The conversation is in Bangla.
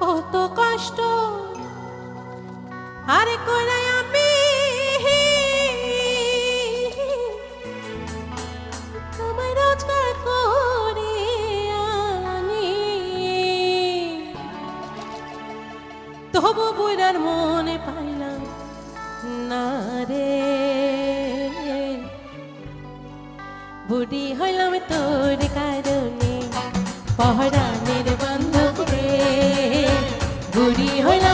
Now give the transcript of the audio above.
কত কষ্ট আরে কইরা আমি তোমায় রোজগার করে আনি, তবু বুইরার মনে পাইলাম না রে। বুড়ি হইলাম তোর কারণে, পহরানের বান্ধব রে। বুড়ি হইলাম